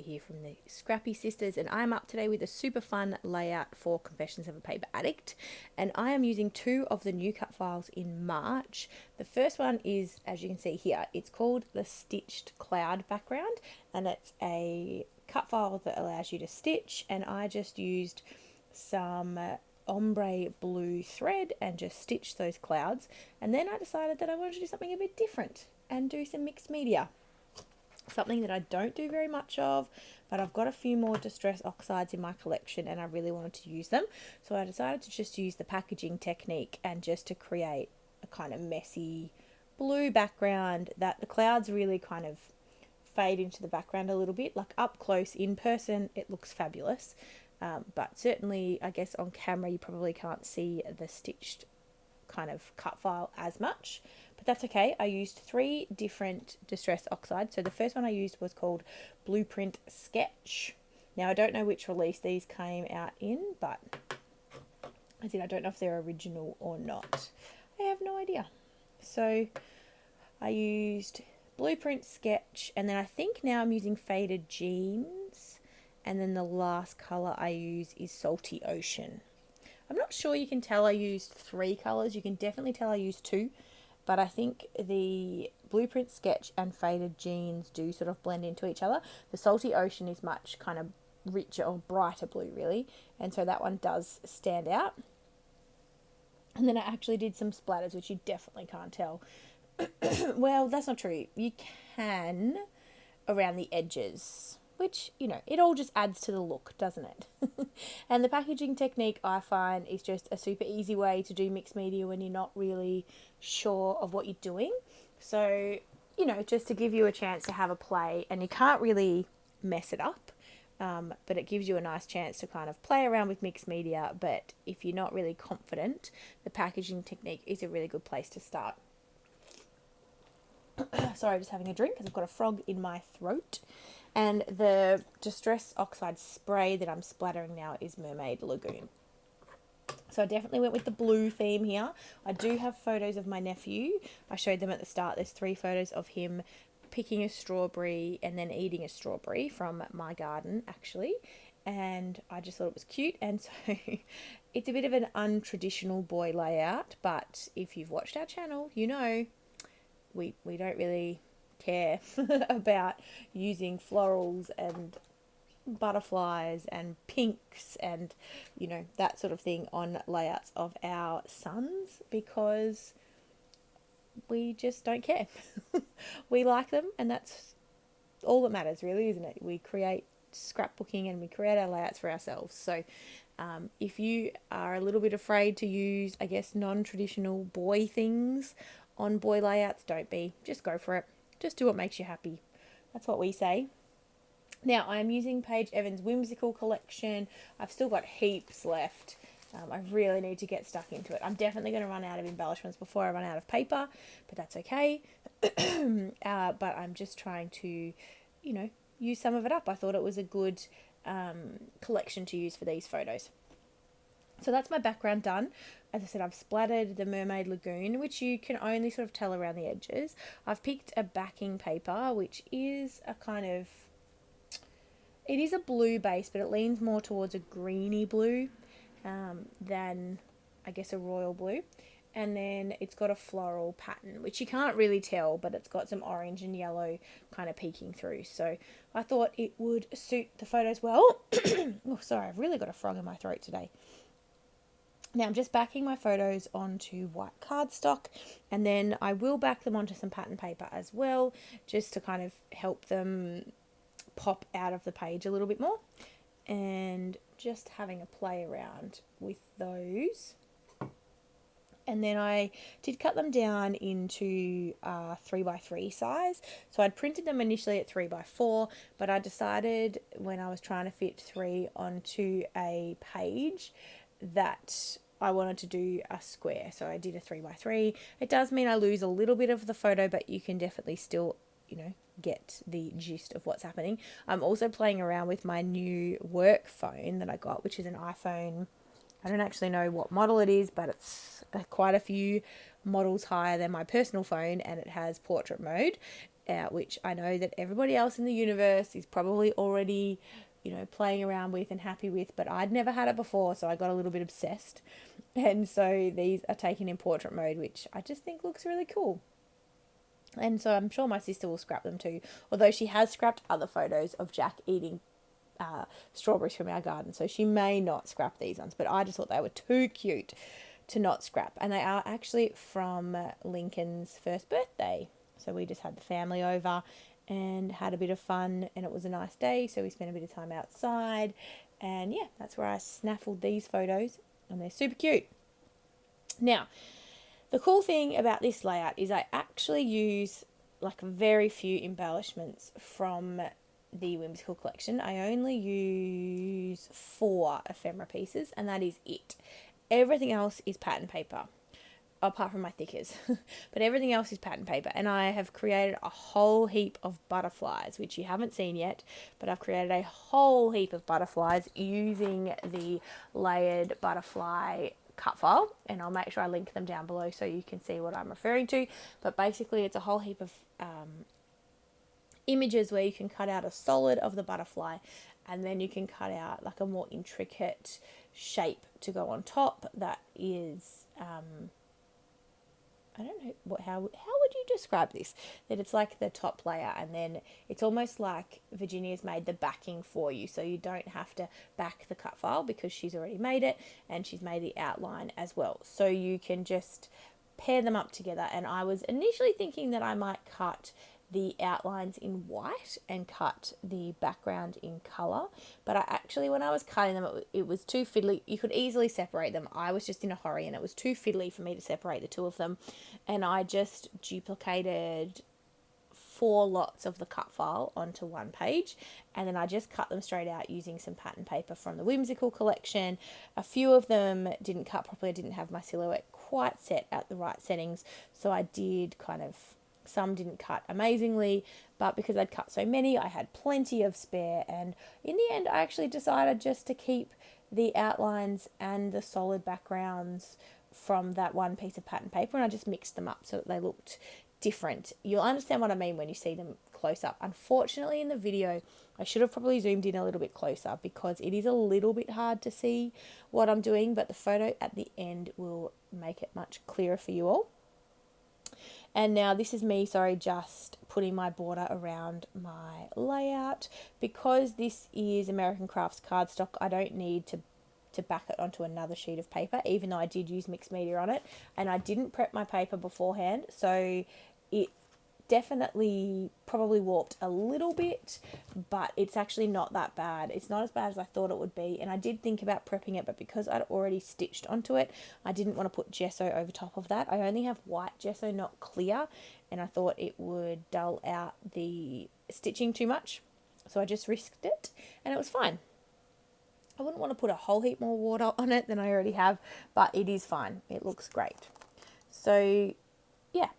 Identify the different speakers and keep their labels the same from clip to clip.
Speaker 1: here from the Scrappy sisters, and I'm up today with a super fun layout for Confessions of a Paper Addict, and I am using two of the new cut files in March. The first one is, as you can see here, it's called the Stitched Cloud Background, and it's a cut file that allows you to stitch, and I just used some ombre blue thread and just stitched those clouds, and then I decided that I wanted to do something a bit different and do some mixed media. Something that I don't do very much of, but I've got a few more distress oxides in my collection and I really wanted to use them. So I decided to just use the packaging technique and just to create a kind of messy blue background that the clouds really kind of fade into the background a little bit. Like up close in person, it looks fabulous. But certainly, I guess on camera, you probably can't see the stitched kind of cut file as much. But that's okay. I used 3 different distress oxides. So the first one I used was called Blueprint Sketch. Now I don't know which release these came out in, but as in I don't know if they're original or not. I have no idea. So I used Blueprint Sketch, and then I think now I'm using Faded Jeans, and then the last colour I use is Salty Ocean. I'm not sure you can tell I used 3 colours. You can definitely tell I used 2. But I think the Blueprint Sketch and Faded Jeans do sort of blend into each other. The Salty Ocean is much kind of richer or brighter blue, really. And so that one does stand out. And then I actually did some splatters, which you definitely can't tell. Well, that's not true. You can around the edges, which, you know, it all just adds to the look, doesn't it? And the packaging technique, I find, is just a super easy way to do mixed media when you're not really sure of what you're doing. So, you know, just to give you a chance to have a play, and you can't really mess it up, but it gives you a nice chance to kind of play around with mixed media. But if you're not really confident, the packaging technique is a really good place to start. Sorry, just having a drink because I've got a frog in my throat. And the Distress Oxide spray that I'm splattering now is Mermaid Lagoon. So I definitely went with the blue theme here. I do have photos of my nephew. I showed them at the start. There's 3 photos of him picking a strawberry and then eating a strawberry from my garden, actually. And I just thought it was cute. And so it's a bit of an untraditional boy layout. But if you've watched our channel, you know we don't really care about using florals and butterflies and pinks and, you know, that sort of thing on layouts of our sons, because we just don't care. We like them, and that's all that matters, really, isn't it? We create scrapbooking and we create our layouts for ourselves. So if you are a little bit afraid to use, I guess, non-traditional boy things on boy layouts, don't be. Just go for it. Just do what makes you happy. That's what we say. Now, I'm using Paige Evans' Whimsical collection. I've still got heaps left. I really need to get stuck into it. I'm definitely going to run out of embellishments before I run out of paper, but that's okay. But I'm just trying to, you know, use some of it up. I thought it was a good collection to use for these photos. So that's my background done. As I said, I've splattered the Mermaid Lagoon, which you can only sort of tell around the edges. I've picked a backing paper, which is a kind of, it is a blue base, but it leans more towards a greeny blue than, I guess, a royal blue. And then it's got a floral pattern, which you can't really tell, but it's got some orange and yellow kind of peeking through. So I thought it would suit the photos well. Oh, sorry, I've really got a frog in my throat today. Now I'm just backing my photos onto white cardstock, and then I will back them onto some pattern paper as well, just to kind of help them pop out of the page a little bit more. And just having a play around with those. And then I did cut them down into 3x3 size. So I'd printed them initially at 3x4, but I decided when I was trying to fit 3 onto a page that I wanted to do a square. So I did a 3x3. It does mean I lose a little bit of the photo, but you can definitely still, you know, get the gist of what's happening. I'm also playing around with my new work phone that I got, which is an iPhone. I don't actually know what model it is, but it's quite a few models higher than my personal phone, and it has portrait mode. which I know that everybody else in the universe is probably already, playing around with and happy with, but I'd never had it before, so I got a little bit obsessed. And so these are taken in portrait mode, which I just think looks really cool. And so I'm sure my sister will scrap them too, although she has scrapped other photos of Jack eating strawberries from our garden, so she may not scrap these ones, but I just thought they were too cute to not scrap. And they are actually from Lincoln's first birthday. So we just had the family over and had a bit of fun, and it was a nice day, so we spent a bit of time outside. And yeah, that's where I snaffled these photos, and they're super cute. Now, the cool thing about this layout is I actually use like very few embellishments from the Whimsical collection. I only use 4 ephemera pieces, and that is it. Everything else is pattern paper, apart from my thickers. But everything else is pattern paper, and I have created a whole heap of butterflies, which you haven't seen yet, but I've created a whole heap of butterflies using the layered butterfly cut file, and I'll make sure I link them down below so you can see what I'm referring to. But basically it's a whole heap of images where you can cut out a solid of the butterfly, and then you can cut out like a more intricate shape to go on top that is I don't know how would you describe this, that it's like the top layer, and then it's almost like Virginia's made the backing for you, so you don't have to back the cut file because she's already made it, and she's made the outline as well, so you can just pair them up together. And I was initially thinking that I might cut the outlines in white and cut the background in colour, but I actually, when I was cutting them, it was too fiddly. You could easily separate them. I was just in a hurry and it was too fiddly for me to separate the two of them, and I just duplicated 4 lots of the cut file onto one page, and then I just cut them straight out using some pattern paper from the Whimsical collection. A few of them didn't cut properly. I didn't have my silhouette quite set at the right settings, so I did some didn't cut amazingly, but because I'd cut so many, I had plenty of spare, and in the end I actually decided just to keep the outlines and the solid backgrounds from that one piece of pattern paper, and I just mixed them up so that they looked different. You'll understand what I mean when you see them close up. Unfortunately, in the video, I should have probably zoomed in a little bit closer because it is a little bit hard to see what I'm doing, but the photo at the end will make it much clearer for you all. And now this is me, just putting my border around my layout. Because this is American Crafts cardstock, I don't need to back it onto another sheet of paper, even though I did use mixed media on it. And I didn't prep my paper beforehand, so it definitely probably warped a little bit, but it's actually not that bad. It's not as bad as I thought it would be, and I did think about prepping it, but because I'd already stitched onto it, I didn't want to put gesso over top of that. I only have white gesso, not clear, and I thought it would dull out the stitching too much, so I just risked it, and it was fine. I wouldn't want to put a whole heap more water on it than I already have, but it is fine. It looks great. So yeah,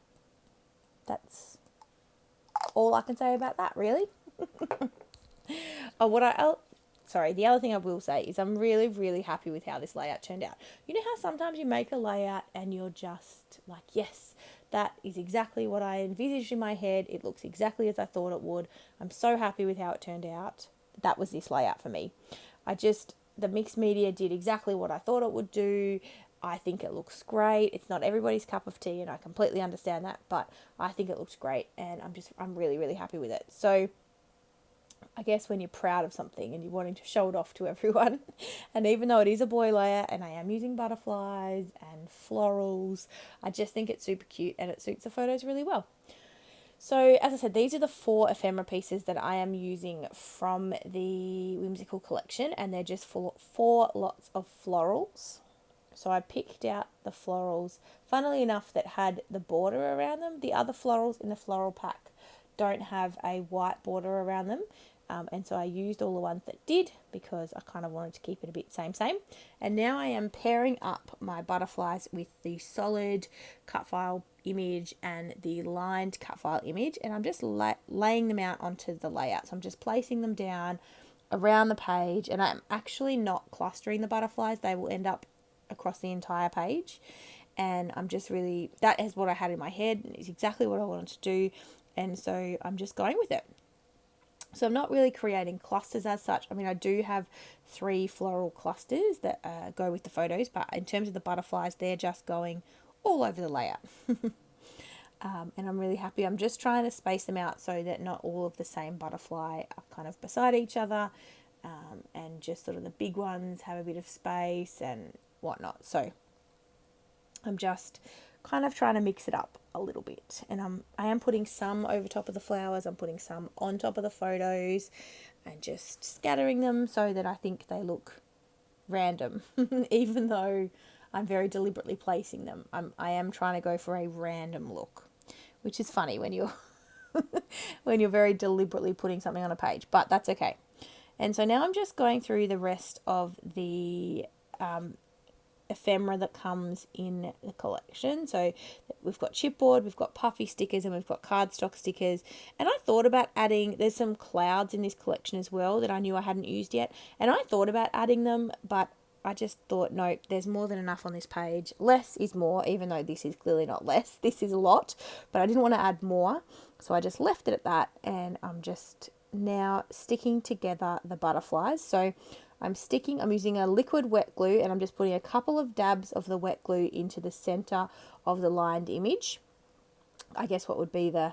Speaker 1: that's all I can say about that, really. The other thing I will say is I'm really, really happy with how this layout turned out. You know how sometimes you make a layout and you're just like, yes, that is exactly what I envisaged in my head. It looks exactly as I thought it would. I'm so happy with how it turned out. That was this layout for me. The mixed media did exactly what I thought it would do. I think it looks great. It's not everybody's cup of tea, and I completely understand that, but I think it looks great, and I'm really, really happy with it. So I guess when you're proud of something and you're wanting to show it off to everyone, and even though it is a boy layer and I am using butterflies and florals, I just think it's super cute and it suits the photos really well. So as I said, these are the 4 ephemera pieces that I am using from the Whimsical collection, and they're just 4 lots of florals. So I picked out the florals, funnily enough, that had the border around them. The other florals in the floral pack don't have a white border around them. And so I used all the ones that did because I kind of wanted to keep it a bit same. And now I am pairing up my butterflies with the solid cut file image and the lined cut file image. And I'm just laying them out onto the layout. So I'm just placing them down around the page. And I'm actually not clustering the butterflies. They will end up across the entire page, and I'm just really, that is what I had in my head, and it's exactly what I wanted to do. And so I'm just going with it. So I'm not really creating clusters as such. I mean, I do have 3 floral clusters that go with the photos, but in terms of the butterflies, they're just going all over the layout. And I'm really happy. I'm just trying to space them out so that not all of the same butterfly are kind of beside each other, and just sort of the big ones have a bit of space and whatnot. So I'm just kind of trying to mix it up a little bit, and I am putting some over top of the flowers. I'm putting some on top of the photos and just scattering them so that I think they look random, even though I'm very deliberately placing them. I am trying to go for a random look, which is funny when you're when you're very deliberately putting something on a page, but that's okay. And so now I'm just going through the rest of the ephemera that comes in the collection. So we've got chipboard, we've got puffy stickers, and we've got cardstock stickers. And I thought about adding, there's some clouds in this collection as well that I knew I hadn't used yet, and I thought about adding them, but I just thought, nope, there's more than enough on this page. Less is more, even though this is clearly not less. This is a lot, but I didn't want to add more, so I just left it at that. And I'm just now sticking together the butterflies. So I'm using a liquid wet glue, and I'm just putting a couple of dabs of the wet glue into the center of the lined image. I guess what would be I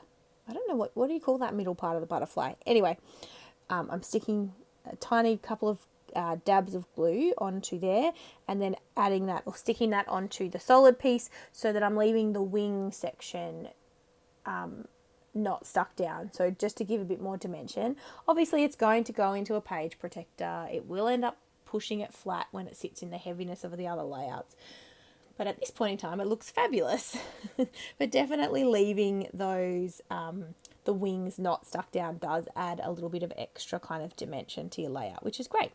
Speaker 1: don't know, what do you call that middle part of the butterfly? Anyway, I'm sticking a tiny couple of dabs of glue onto there, and then adding that or sticking that onto the solid piece so that I'm leaving the wing section not stuck down. So just to give a bit more dimension. Obviously it's going to go into a page protector. It will end up pushing it flat when it sits in the heaviness of the other layouts. But at this point in time, it looks fabulous. But definitely leaving those, the wings not stuck down does add a little bit of extra kind of dimension to your layout, which is great.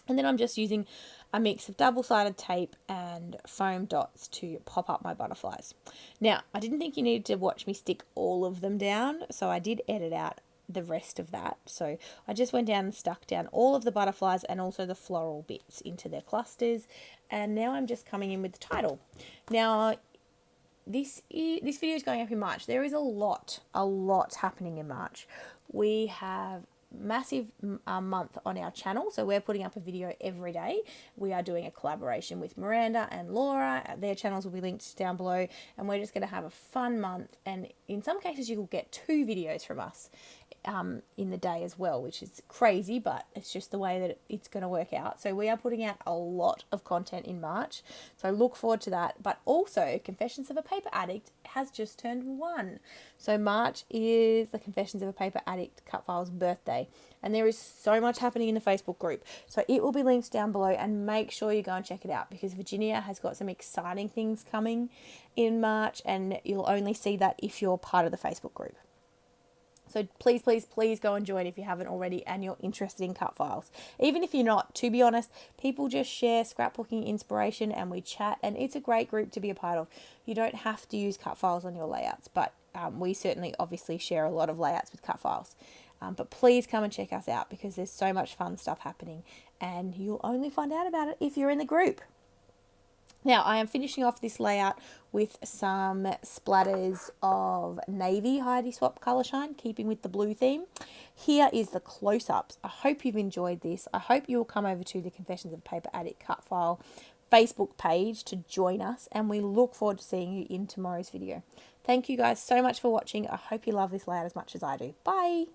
Speaker 1: And then I'm just using a mix of double-sided tape and foam dots to pop up my butterflies. Now, I didn't think you needed to watch me stick all of them down, so I did edit out the rest of that. So I just went down and stuck down all of the butterflies and also the floral bits into their clusters. And now I'm just coming in with the title. Now, this video is going up in March. There is a lot happening in March. We have massive month on our channel, so we're putting up a video every day. We are doing a collaboration with Miranda and Laura. Their channels will be linked down below, and we're just going to have a fun month, and in some cases you will get 2 videos from us in the day as well, which is crazy, but it's just the way that it's going to work out. So we are putting out a lot of content in March, so look forward to that. But also, Confessions of a Paper Addict has just turned 1. So March is the Confessions of a Paper Addict Cut Files birthday, and there is so much happening in the Facebook group. So it will be linked down below, and make sure you go and check it out, because Virginia has got some exciting things coming in March, and you'll only see that if you're part of the Facebook group. So please, please, please go and join if you haven't already and you're interested in cut files. Even if you're not, to be honest, people just share scrapbooking inspiration and we chat, and it's a great group to be a part of. You don't have to use cut files on your layouts, but we certainly obviously share a lot of layouts with cut files. But please come and check us out, because there's so much fun stuff happening, and you'll only find out about it if you're in the group. Now, I am finishing off this layout with some splatters of navy Heidi Swap Colour Shine, keeping with the blue theme. Here is the close-ups. I hope you've enjoyed this. I hope you will come over to the Confessions of a Paper Addict Cut File Facebook page to join us, and we look forward to seeing you in tomorrow's video. Thank you guys so much for watching. I hope you love this layout as much as I do. Bye!